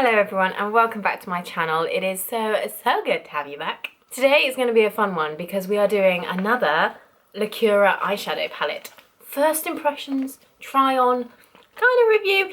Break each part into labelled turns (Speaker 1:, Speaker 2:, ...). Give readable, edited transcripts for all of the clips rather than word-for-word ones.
Speaker 1: Hello everyone and welcome back to my channel. It is so good to have you back. Today is going to be a fun one because we are doing another Lacura eyeshadow palette. First impressions, try on, kind of review.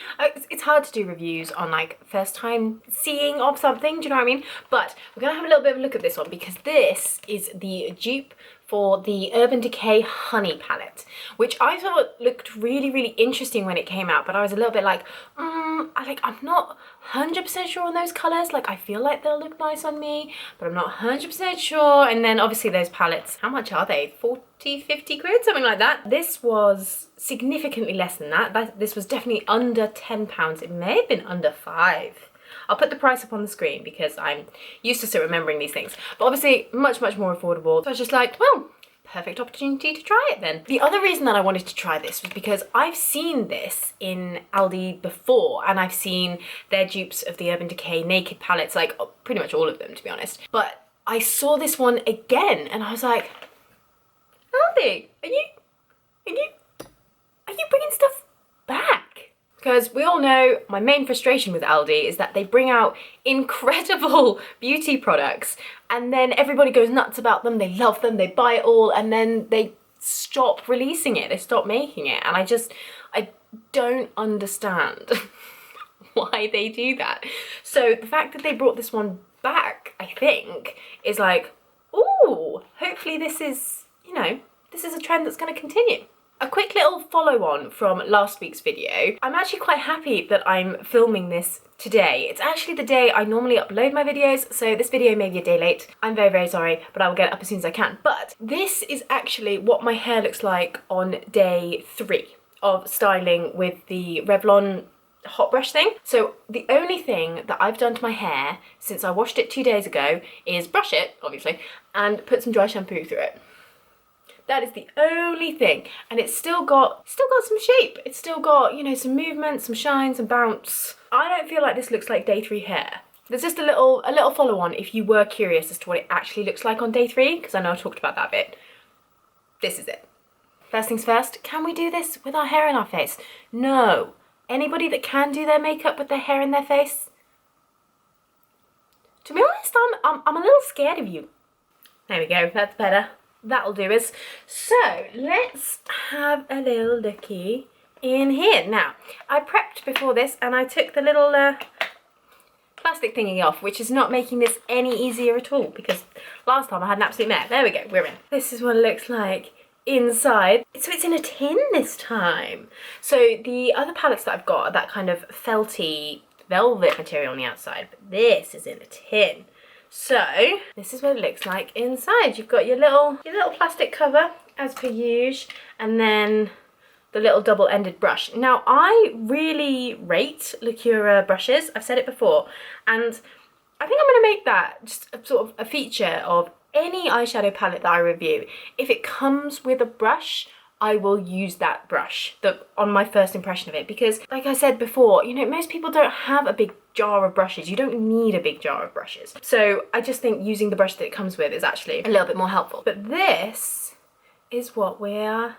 Speaker 1: It's hard to do reviews on like first time seeing of something, do you know what I mean? But we're going to have a little bit of a look at this one because this is the dupe for the Urban Decay Honey palette, which I thought looked really interesting when it came out, but I was a little bit like, I'm not 100% sure on those colours. Like, I feel like they'll look nice on me, but I'm not 100% sure. And then obviously those palettes, how much are they? 40, 50 quid, something like that. This was significantly less than that. This was definitely under £10. It may have been under £5. I'll put the price up on the screen because I'm used to still remembering these things. But obviously much more affordable. So I was just like, well, perfect opportunity to try it then. The other reason that I wanted to try this was because I've seen this in Aldi before, and I've seen their dupes of the Urban Decay Naked palettes, like pretty much all of them to be honest. But I saw this one again and I was like, Aldi, are you bringing stuff back? Because we all know my main frustration with Aldi is that they bring out incredible beauty products and then everybody goes nuts about them, they love them, they buy it all, and then they stop releasing it, they stop making it. And I don't understand why they do that. So the fact that they brought this one back, I think, is like, ooh, hopefully this is, this is a trend that's going to continue. A quick little follow on from last week's video. I'm actually quite happy that I'm filming this today. It's actually the day I normally upload my videos, so this video may be a day late. I'm very sorry, but I will get it up as soon as I can. But this is actually what my hair looks like on day 3 of styling with the Revlon hot brush thing. So the only thing that I've done to my hair since I washed it 2 days ago is brush it, obviously, and put some dry shampoo through it. That is the only thing, and it's still got some shape. It's still got, some movement, some shine, some bounce. I don't feel like this looks like day 3 hair. There's just a little follow on if you were curious as to what it actually looks like on day 3, because I know I talked about that a bit. This is it. First things first, can we do this with our hair in our face? No. Anybody that can do their makeup with their hair in their face? To be honest, I'm a little scared of you. There we go, that's better. That'll do us. So let's have a little looky in here. Now, I prepped before this and I took the little plastic thingy off, which is not making this any easier at all because last time I had an absolute mess. There we go, we're in. This is what it looks like inside. So it's in a tin this time. So the other palettes that I've got are that kind of felty velvet material on the outside, but this is in a tin. So this is what it looks like inside. You've got your little plastic cover as per usual, and then the little double-ended brush. Now I really rate Lacura brushes. I've said it before, and I think I'm going to make that just a sort of a feature of any eyeshadow palette that I review. If it comes with a brush, I will use that brush on my first impression of it, because like I said before, most people don't have a big jar of brushes. You don't need a big jar of brushes. So I just think using the brush that it comes with is actually a little bit more helpful. But this is what we're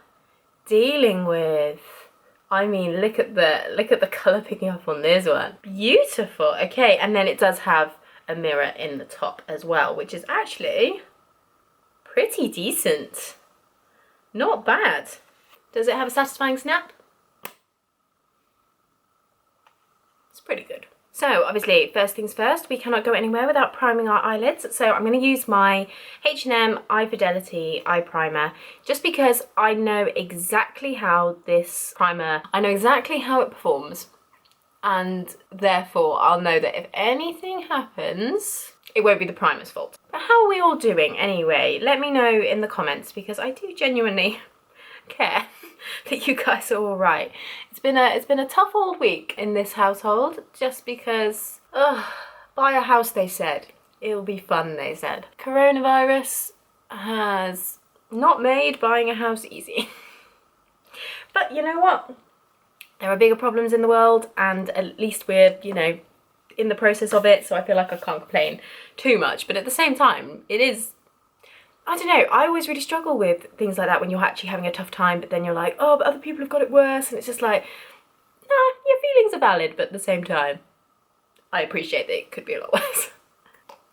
Speaker 1: dealing with. I mean, look at the colour picking up on this one. Beautiful. Okay, and then it does have a mirror in the top as well, which is actually pretty decent. Not bad. Does it have a satisfying snap? It's pretty good. So obviously, first things first, we cannot go anywhere without priming our eyelids. So I'm going to use my H&M Eye Fidelity eye primer just because I know exactly how this primer, I know exactly how it performs, and therefore I'll know that if anything happens, it won't be the primer's fault. But how are we all doing anyway? Let me know in the comments because I do genuinely care that you guys are all right. It's been a tough old week in this household just because, buy a house, they said. It'll be fun, they said. Coronavirus has not made buying a house easy. But you know what? There are bigger problems in the world, and at least we're, in the process of it, so I feel like I can't complain too much. But at the same time, it is, I don't know, I always really struggle with things like that when you're actually having a tough time, but then you're like, oh, but other people have got it worse, and it's just like, nah, your feelings are valid, but at the same time, I appreciate that it could be a lot worse.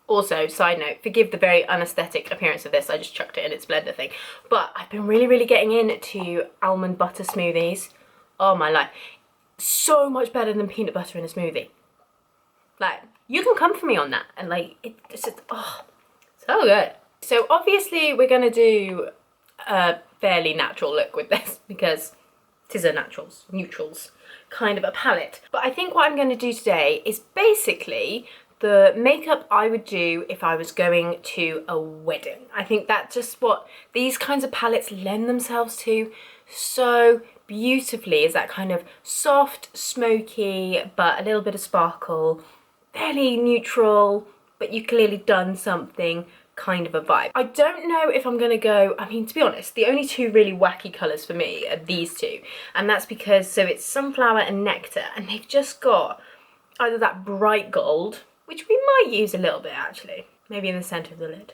Speaker 1: Also, side note, forgive the very unaesthetic appearance of this, I just chucked it in its blender thing. But I've been really getting into almond butter smoothies. Oh my life. So much better than peanut butter in a smoothie. Like, you can come for me on that. And like, it's just, oh, so good. So obviously we're gonna do a fairly natural look with this because it is a neutrals kind of a palette. But I think what I'm gonna do today is basically the makeup I would do if I was going to a wedding. I think that's just what these kinds of palettes lend themselves to so beautifully, is that kind of soft, smoky, but a little bit of sparkle, fairly neutral, but you've clearly done something kind of a vibe. I don't know if I'm gonna go, I mean, to be honest, the only two really wacky colours for me are these two, and that's because, so it's Sunflower and Nectar, and they've just got either that bright gold, which we might use a little bit actually, maybe in the centre of the lid,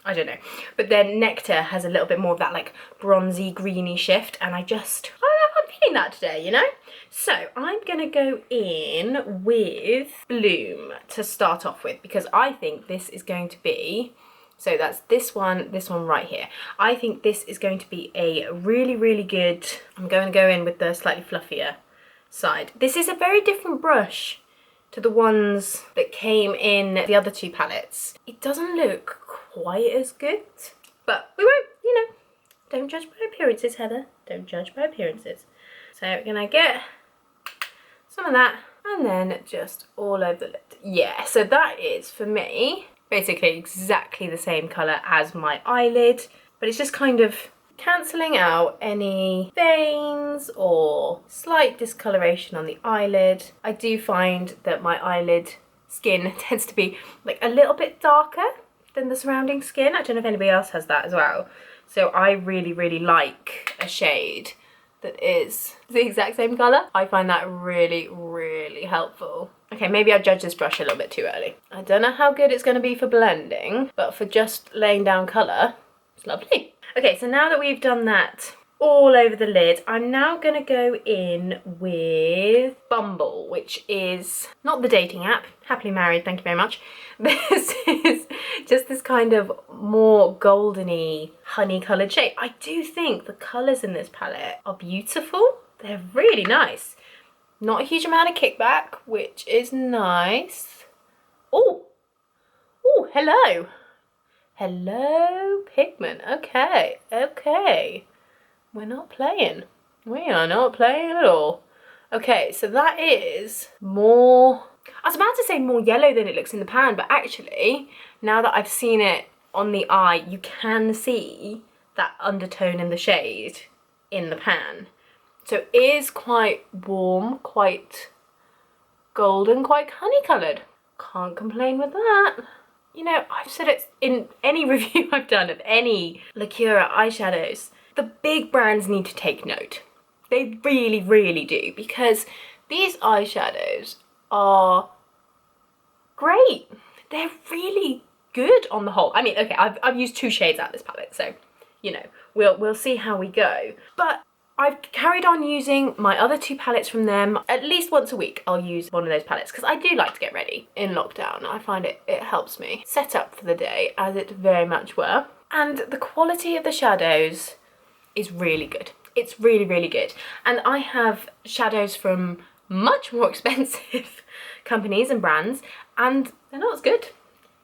Speaker 1: I don't know. But then Nectar has a little bit more of that like bronzy greeny shift, and I don't know if I'm feeling that today, you know? So I'm gonna go in with Bloom to start off with, because I think this is going to be, so that's this one right here. I think this is going to be a really good, I'm going to go in with the slightly fluffier side. This is a very different brush to the ones that came in the other two palettes. It doesn't look quite as good, but we won't, you know, don't judge by appearances, Heather. Don't judge by appearances. So we're gonna get some of that and then just all over the lid. Yeah, so that is, for me, basically exactly the same colour as my eyelid, but it's just kind of cancelling out any veins or slight discoloration on the eyelid. I do find that my eyelid skin tends to be like a little bit darker than the surrounding skin. I don't know if anybody else has that as well. So I really like a shade that is the exact same colour. I find that really helpful. Okay, maybe I judged this brush a little bit too early. I don't know how good it's going to be for blending, but for just laying down colour, it's lovely. Okay, so now that we've done that all over the lid, I'm now going to go in with Bumble, which is not the dating app. Happily married, thank you very much. This is just this kind of more goldeny, honey coloured shade. I do think the colours in this palette are beautiful. They're really nice. Not a huge amount of kickback, which is nice. Oh, hello. Hello, pigment. Okay. We're not playing. We are not playing at all. Okay, so that is more, I was about to say more yellow than it looks in the pan, but actually, now that I've seen it on the eye, you can see that undertone in the shade in the pan. So it is quite warm, quite golden, quite honey coloured. Can't complain with that. You know, I've said it in any review I've done of any LACURA eyeshadows, the big brands need to take note. They really do, because these eyeshadows are great. They're really good on the whole. I mean, okay, I've used 2 shades out of this palette, so, you know, we'll see how we go. But I've carried on using my other 2 palettes from them. At least once a week I'll use one of those palettes, because I do like to get ready in lockdown. I find it helps me set up for the day, as it very much were. And the quality of the shadows is really good. It's really good. And I have shadows from much more expensive companies and brands, and they're not as good.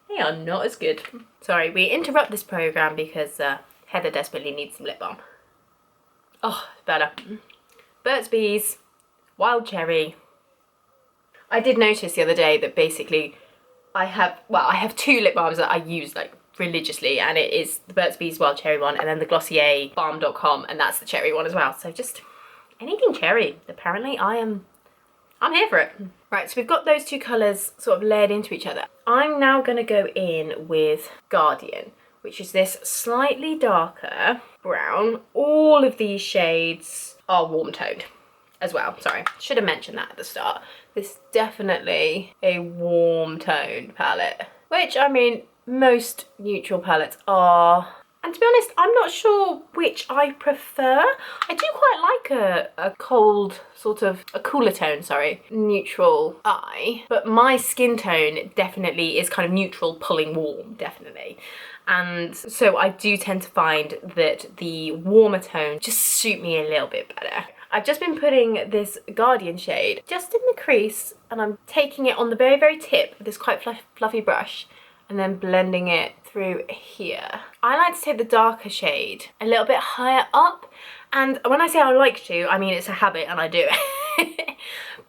Speaker 1: They are not as good. Sorry, we interrupt this programme because Heather desperately needs some lip balm. Oh, better. Burt's Bees, Wild Cherry. I did notice the other day that basically I have 2 lip balms that I use like religiously, and it is the Burt's Bees Wild Cherry one and then the Glossier Balm.com, and that's the cherry one as well. So just anything cherry. Apparently I'm here for it. Right, so we've got those 2 colours sort of layered into each other. I'm now going to go in with Guardian, which is this slightly darker brown. All of these shades are warm toned as well. Sorry, should have mentioned that at the start. This is definitely a warm toned palette, which, I mean, most neutral palettes are. And to be honest, I'm not sure which I prefer. I do quite like a cold, sort of, a cooler tone, sorry, neutral eye. But my skin tone definitely is kind of neutral, pulling warm, definitely. And so I do tend to find that the warmer tone just suit me a little bit better. I've just been putting this Guardian shade just in the crease, and I'm taking it on the very, very tip with this quite fluffy brush and then blending it through here. I like to take the darker shade a little bit higher up, and when I say I like to, I mean it's a habit and I do it.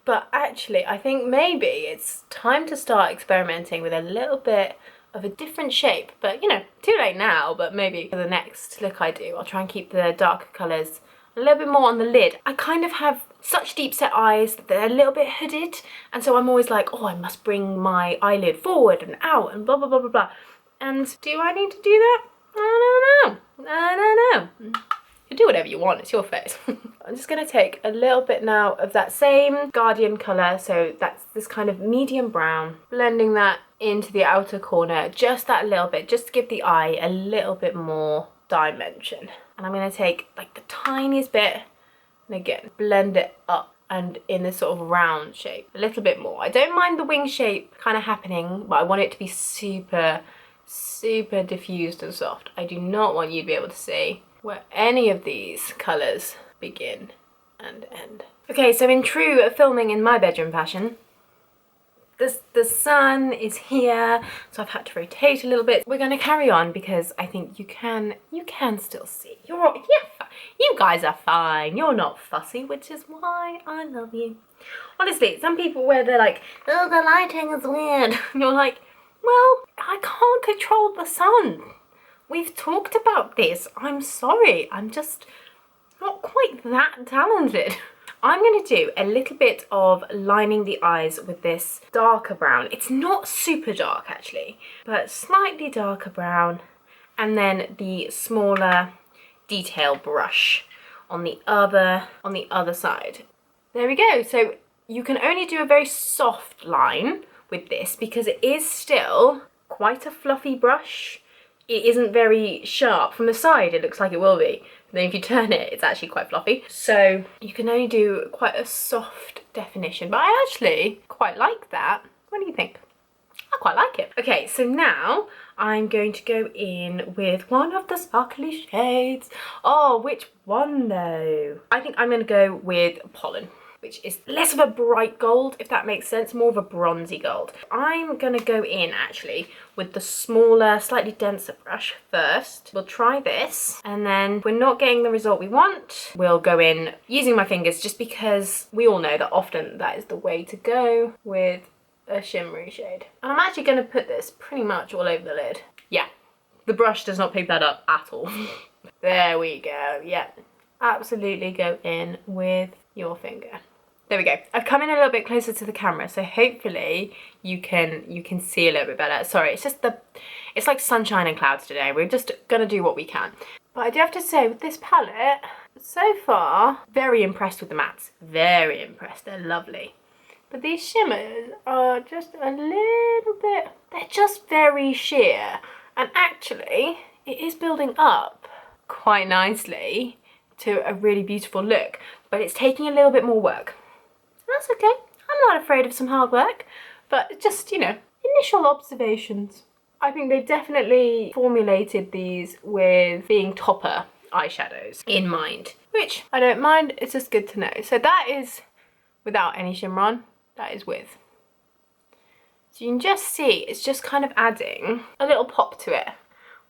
Speaker 1: But actually I think maybe it's time to start experimenting with a little bit of a different shape, but you know, too late now. But maybe for the next look I do, I'll try and keep the darker colours a little bit more on the lid. I kind of have such deep set eyes that they're a little bit hooded, and so I'm always like, oh, I must bring my eyelid forward and out and blah blah blah blah blah. And do I need to do that? I don't know. I don't know. You do whatever you want, it's your face. I'm just gonna take a little bit now of that same Guardian colour, so that's this kind of medium brown, blending that into the outer corner, just that little bit, just to give the eye a little bit more dimension. And I'm gonna take like the tiniest bit and again blend it up and in this sort of round shape a little bit more. I don't mind the wing shape kind of happening, but I want it to be super diffused and soft. I do not want you to be able to see where any of these colours begin and end. Okay, so in true filming in my bedroom fashion, the sun is here, so I've had to rotate a little bit. We're going to carry on because I think you can still see. You guys are fine. You're not fussy, which is why I love you. Honestly, some people where they're like, oh, the lighting is weird. And you're like, well, I can't control the sun. We've talked about this. I'm sorry. I'm just not quite that talented. I'm going to do a little bit of lining the eyes with this darker brown. It's not super dark actually, but slightly darker brown, and then the smaller detail brush on the other side. There we go. So you can only do a very soft line with this because it is still quite a fluffy brush. It isn't very sharp. From the side it looks like it will be, but then if you turn it, it's actually quite fluffy. So you can only do quite a soft definition, but I actually quite like that. What do you think? I quite like it. Okay, so now I'm going to go in with one of the sparkly shades. Oh, which one though? I think I'm going to go with Pollen, which is less of a bright gold, if that makes sense, more of a bronzy gold. I'm gonna go in actually with the smaller, slightly denser brush first. We'll try this, and then if we're not getting the result we want, we'll go in using my fingers, just because we all know that often that is the way to go with a shimmery shade. And I'm actually gonna put this pretty much all over the lid. Yeah, the brush does not pick that up at all. There we go, yeah. Absolutely go in with your finger. There we go. I've come in a little bit closer to the camera, so hopefully you can see a little bit better. Sorry, it's like sunshine and clouds today. We're just gonna do what we can. But I do have to say, with this palette, so far, very impressed with the mattes. Very impressed. They're lovely. But these shimmers are just a little bit, they're just very sheer. And actually, it is building up quite nicely to a really beautiful look, but it's taking a little bit more work. That's okay. I'm not afraid of some hard work, but just, you know, initial observations. I think they've definitely formulated these with being topper eyeshadows in mind, which I don't mind. It's just good to know. So that is without any shimmer on. That is with. So you can just see it's just kind of adding a little pop to it,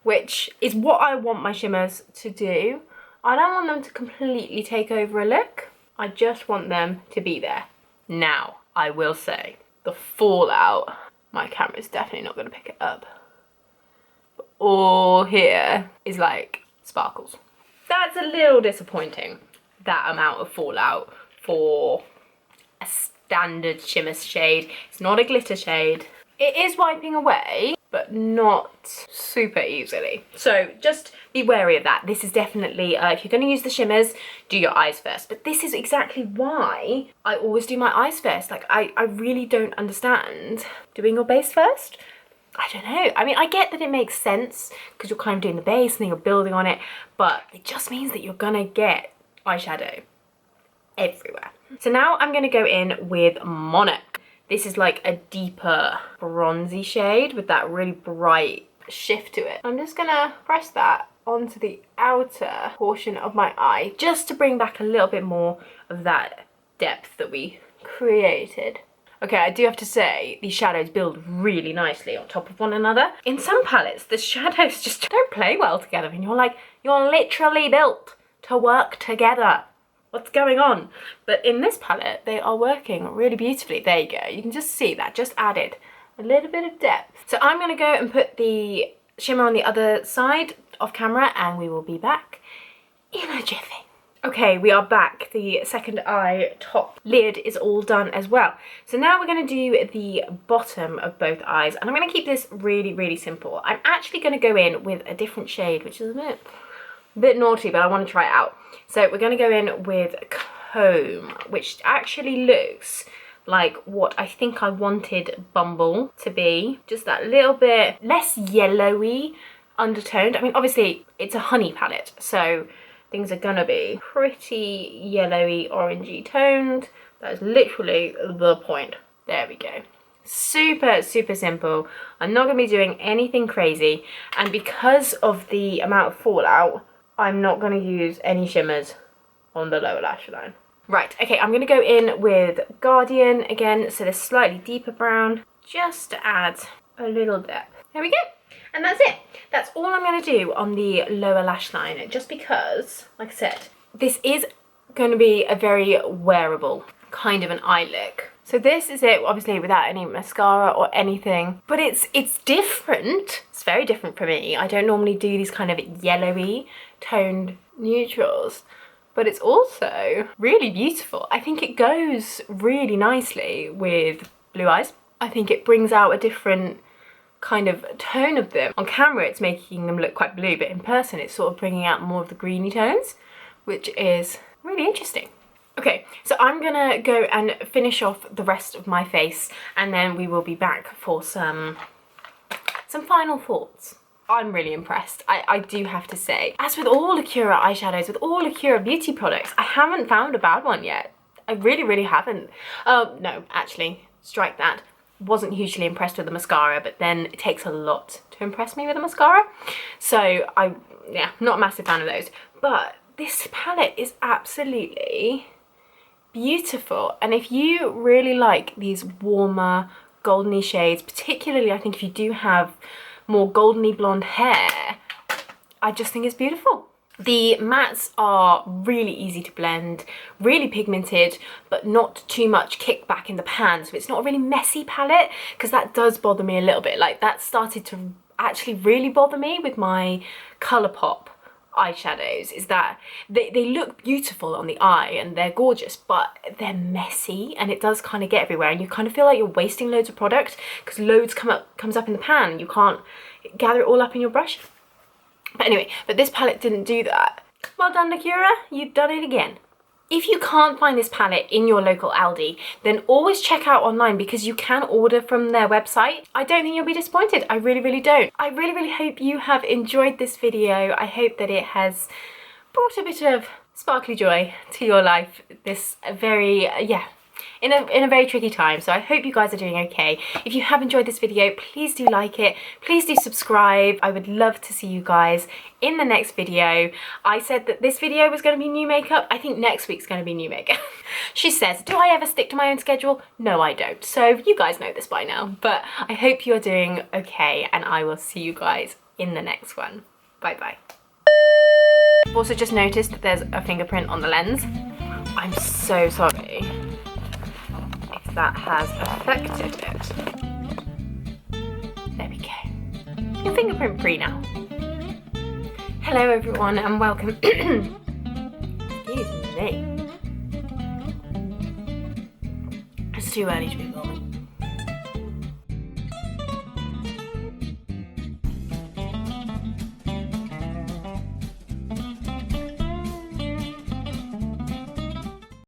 Speaker 1: which is what I want my shimmers to do. I don't want them to completely take over a look. I just want them to be there. Now, I will say, the fallout, my camera's definitely not going to pick it up. But all here is like sparkles. That's a little disappointing, that amount of fallout for a standard shimmer shade. It's not a glitter shade. It is wiping away, but not super easily. So just be wary of that. This is definitely, if you're going to use the shimmers, do your eyes first. But this is exactly why I always do my eyes first. Like, I really don't understand doing your base first. I don't know. I mean, I get that it makes sense because you're kind of doing the base and then you're building on it, but it just means that you're gonna get eyeshadow everywhere. So now I'm gonna go in with Monarch. This is like a deeper bronzy shade with that really bright shift to it. I'm just gonna press that onto the outer portion of my eye just to bring back a little bit more of that depth that we created. Okay, I do have to say, these shadows build really nicely on top of one another. In some palettes, the shadows just don't play well together and you're like, you're literally built to work together. What's going on? But in this palette, they are working really beautifully. There you go. You can just see that just added a little bit of depth. So I'm gonna go and put the shimmer on the other side off camera and we will be back in a jiffy. Okay, we are back. The second eye top lid is all done as well. So now we're going to do the bottom of both eyes. And I'm going to keep this really, really simple. I'm actually going to go in with a different shade, which is a bit naughty, but I want to try it out. So we're going to go in with Comb, which actually looks like what I think I wanted Bumble to be. Just that little bit less yellowy undertoned. I mean, obviously, it's a honey palette, so things are gonna be pretty yellowy, orangey toned. That is literally the point. There we go. Super, super simple. I'm not gonna be doing anything crazy. And because of the amount of fallout, I'm not gonna use any shimmers on the lower lash line. Right, okay, I'm gonna go in with Guardian again, so this slightly deeper brown, just to add a little depth. There we go. And that's it. That's all I'm going to do on the lower lash line, just because, like I said, this is going to be a very wearable kind of an eye look. So this is it, obviously without any mascara or anything, but it's different. It's very different for me. I don't normally do these kind of yellowy toned neutrals, but it's also really beautiful. I think it goes really nicely with blue eyes. I think it brings out a different kind of tone of them. On camera it's making them look quite blue, but in person it's sort of bringing out more of the greeny tones, which is really interesting. Okay, so I'm gonna go and finish off the rest of my face and then we will be back for some final thoughts. I'm really impressed, I do have to say. As with all Lacura eyeshadows, with all Lacura beauty products, I haven't found a bad one yet. I really, really haven't. No, actually, strike that. Wasn't hugely impressed with the mascara, but then it takes a lot to impress me with a mascara. So yeah, not a massive fan of those. But this palette is absolutely beautiful. And if you really like these warmer, goldeny shades, particularly I think if you do have more goldeny blonde hair, I just think it's beautiful. The mattes are really easy to blend, really pigmented, but not too much kickback in the pan. So it's not a really messy palette, because that does bother me a little bit. Like that started to actually really bother me with my Colourpop eyeshadows, is that they look beautiful on the eye and they're gorgeous, but they're messy and it does kind of get everywhere and you kind of feel like you're wasting loads of product because loads comes up in the pan and you can't gather it all up in your brush. But anyway, but this palette didn't do that. Well done, Lacura, you've done it again. If you can't find this palette in your local Aldi, then always check out online because you can order from their website. I don't think you'll be disappointed. I really, really don't. I really, really hope you have enjoyed this video. I hope that it has brought a bit of sparkly joy to your life this very, in a very tricky time. So I hope you guys are doing okay. If you have enjoyed this video, please do like it. Please do subscribe. I would love to see you guys in the next video. I said that this video was going to be new makeup. I think next week's going to be new makeup. She says, do I ever stick to my own schedule? No, I don't. So you guys know this by now. But I hope you're doing okay and I will see you guys in the next one. Bye bye. I've also just noticed that there's a fingerprint on the lens. I'm so sorry that has affected it. There we go. You're fingerprint free now. Hello everyone and welcome. Excuse me. It's too early to be filming.